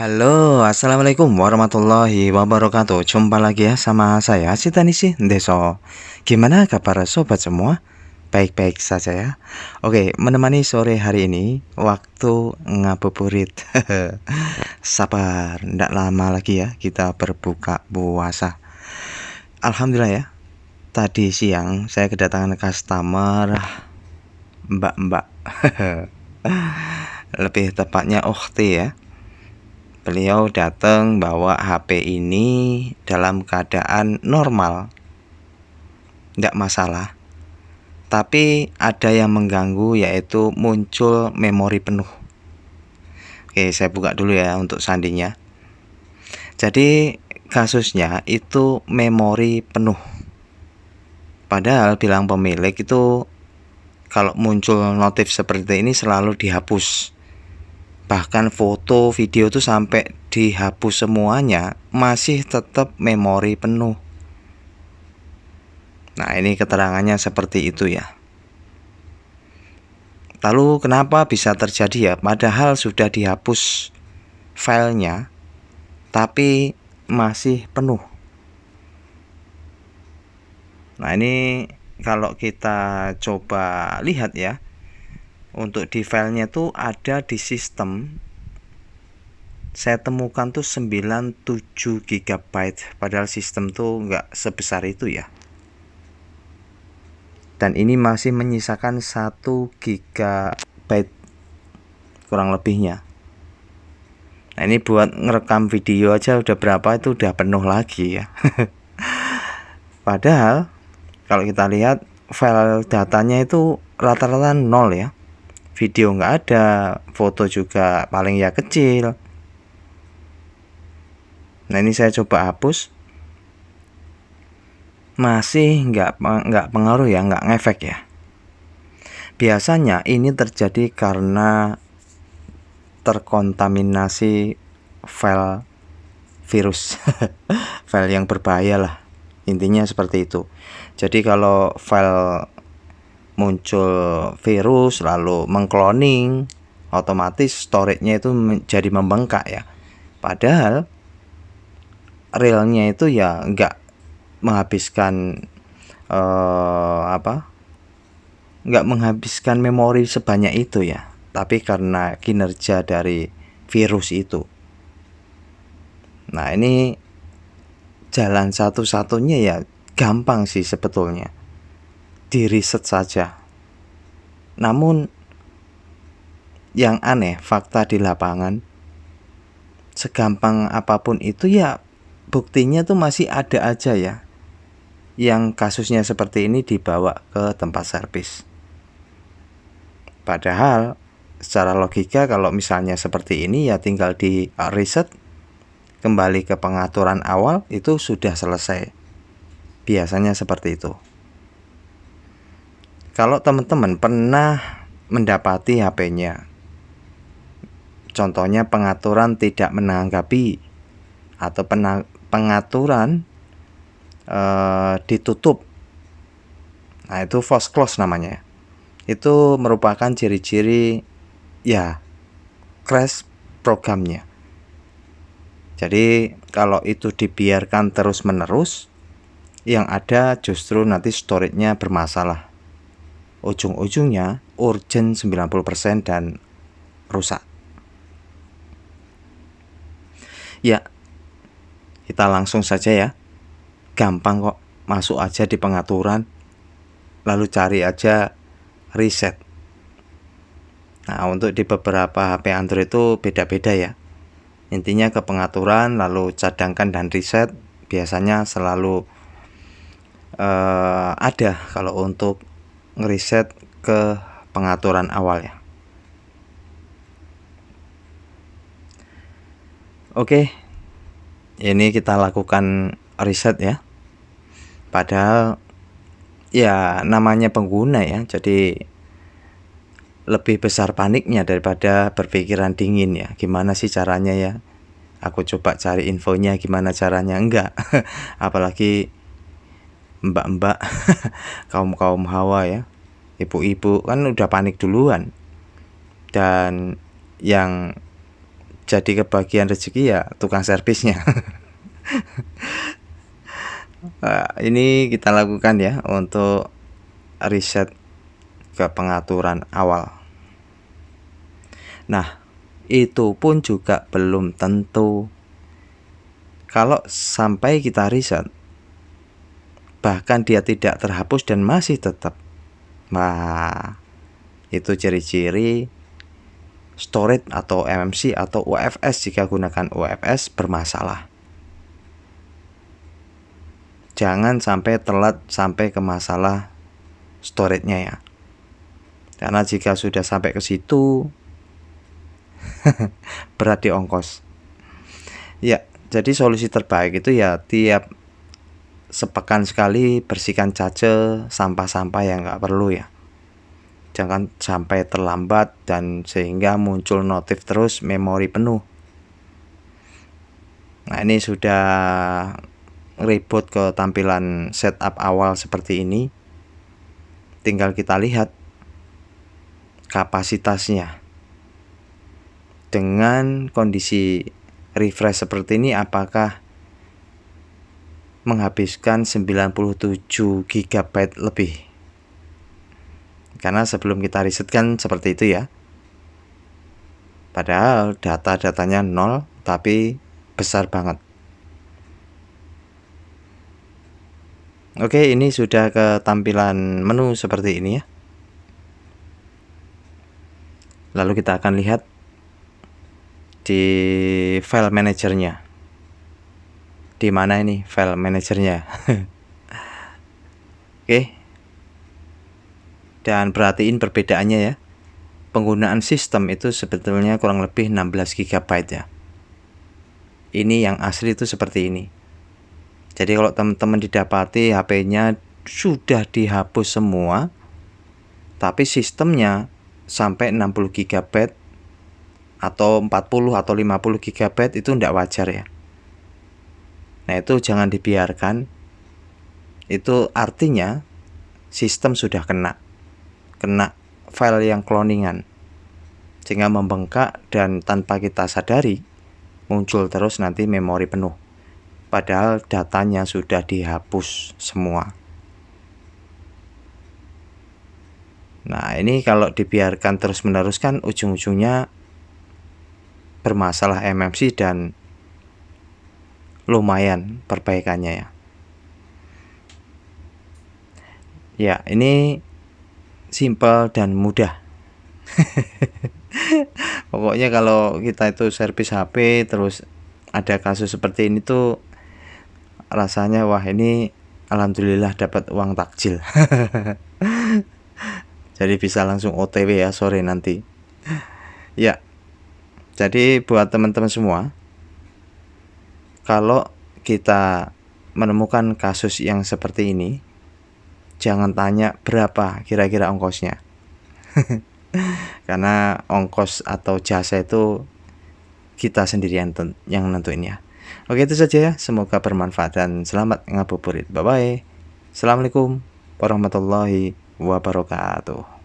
Halo, assalamualaikum warahmatullahi wabarakatuh. Jumpa lagi ya sama saya si Tanisi Deso. Gimana kabar sobat semua? Baik-baik saja ya. Oke, menemani sore hari ini waktu ngabuburit. Sabar, ndak lama lagi ya kita berbuka puasa. Alhamdulillah ya. Tadi siang saya kedatangan customer mbak-mbak. Lebih tepatnya ukhti ya. Beliau datang bawa HP ini dalam keadaan normal, tidak masalah. Tapi ada yang mengganggu, yaitu muncul memori penuh. Oke, saya buka dulu ya untuk sandinya. Jadi kasusnya itu memori penuh. Padahal bilang pemilik itu kalau muncul notif seperti ini selalu dihapus. Bahkan foto, video itu sampai dihapus semuanya, masih tetap memori penuh. Nah, ini keterangannya seperti itu ya. Lalu kenapa bisa terjadi ya? Padahal sudah dihapus filenya, tapi masih penuh. Nah, ini kalau kita coba lihat ya, untuk di filenya tuh ada di sistem saya temukan tuh 97 GB, padahal sistem tuh nggak sebesar itu ya. Dan ini masih menyisakan 1 GB kurang lebihnya. Nah, ini buat ngerekam video aja udah berapa, itu udah penuh lagi ya. Padahal kalau kita lihat file datanya itu rata-rata 0 ya. Video nggak ada, foto juga paling ya kecil. Nah, ini saya coba hapus, masih nggak pengaruh ya, nggak ngefek ya. Biasanya ini terjadi karena terkontaminasi file virus. File yang berbahaya lah, intinya seperti itu. Jadi kalau file muncul virus lalu mengcloning, otomatis storage-nya itu jadi membengkak ya. Padahal realnya itu ya nggak menghabiskan nggak menghabiskan memori sebanyak itu ya, tapi karena kinerja dari virus itu. Nah, ini jalan satu-satunya ya, gampang sih sebetulnya, di riset saja. Namun yang aneh, fakta di lapangan, segampang apapun itu ya buktinya tuh masih ada aja ya yang kasusnya seperti ini dibawa ke tempat servis. Padahal secara logika kalau misalnya seperti ini ya tinggal di reset kembali ke pengaturan awal, itu sudah selesai. Biasanya seperti itu. Kalau teman-teman pernah mendapati HP-nya, contohnya pengaturan tidak menanggapi atau pengaturan ditutup, nah itu force close namanya. Itu merupakan ciri-ciri ya crash programnya. Jadi kalau itu dibiarkan terus-menerus, yang ada justru nanti storage-nya bermasalah. Ujung-ujungnya urgent 90% dan rusak. Ya, kita langsung saja ya. Gampang kok, masuk aja di pengaturan, lalu cari aja reset. Nah, untuk di beberapa HP Android itu beda-beda ya. Intinya ke pengaturan, lalu cadangkan dan reset. Biasanya selalu ada kalau untuk ngeriset ke pengaturan awal ya. Oke, ini kita lakukan reset ya. Padahal ya namanya pengguna ya, jadi lebih besar paniknya daripada berpikiran dingin ya. Gimana sih caranya ya? Aku coba cari infonya gimana caranya. Enggak. Apalagi mbak-mbak, kaum hawa ya, ibu-ibu kan udah panik duluan. Dan yang jadi kebagian rezeki ya tukang servisnya. Ini kita lakukan ya untuk riset ke pengaturan awal. Nah, itu pun juga belum tentu. Kalau sampai kita riset, bahkan dia tidak terhapus dan masih tetap, nah itu ciri-ciri storage atau MMC atau UFS jika gunakan UFS bermasalah. Jangan sampai telat sampai ke masalah storage-nya ya. Karena jika sudah sampai ke situ berat di ongkos. Ya, jadi solusi terbaik itu ya tiap sepekan sekali bersihkan cache sampah-sampah yang nggak perlu ya. Jangan sampai terlambat dan sehingga muncul notif terus memori penuh. Nah, ini sudah reboot ke tampilan setup awal seperti ini. Tinggal kita lihat kapasitasnya. Dengan kondisi refresh seperti ini, apakah menghabiskan 97 GB lebih? Karena sebelum kita riset kan seperti itu ya. Padahal data-datanya 0 tapi besar banget. Oke, ini sudah ke tampilan menu seperti ini ya. Lalu kita akan lihat di file manajernya. Di mana ini file manajernya? Oke. Dan perhatiin perbedaannya ya. Penggunaan sistem itu sebetulnya kurang lebih 16 GB ya. Ini yang asli itu seperti ini. Jadi kalau teman-teman didapati HP-nya sudah dihapus semua, tapi sistemnya sampai 60 GB atau 40 atau 50 GB itu tidak wajar ya. Nah, itu jangan dibiarkan. Itu artinya sistem sudah kena file yang cloningan, sehingga membengkak dan tanpa kita sadari muncul terus nanti memori penuh. Padahal datanya sudah dihapus semua. Nah, ini kalau dibiarkan terus-menerus kan ujung-ujungnya bermasalah MMC dan lumayan perbaikannya ya. Ya, ini simple dan mudah. Pokoknya kalau kita itu servis HP terus ada kasus seperti ini tuh rasanya wah ini alhamdulillah dapat uang takjil. Jadi bisa langsung OTW ya sore nanti. Ya. Jadi buat teman-teman semua, kalau kita menemukan kasus yang seperti ini, jangan tanya berapa kira-kira ongkosnya. Karena ongkos atau jasa itu kita sendiri yang nentuin ya. Oke, itu saja ya. Semoga bermanfaat dan selamat ngabuburit. Bye-bye. Assalamualaikum warahmatullahi wabarakatuh.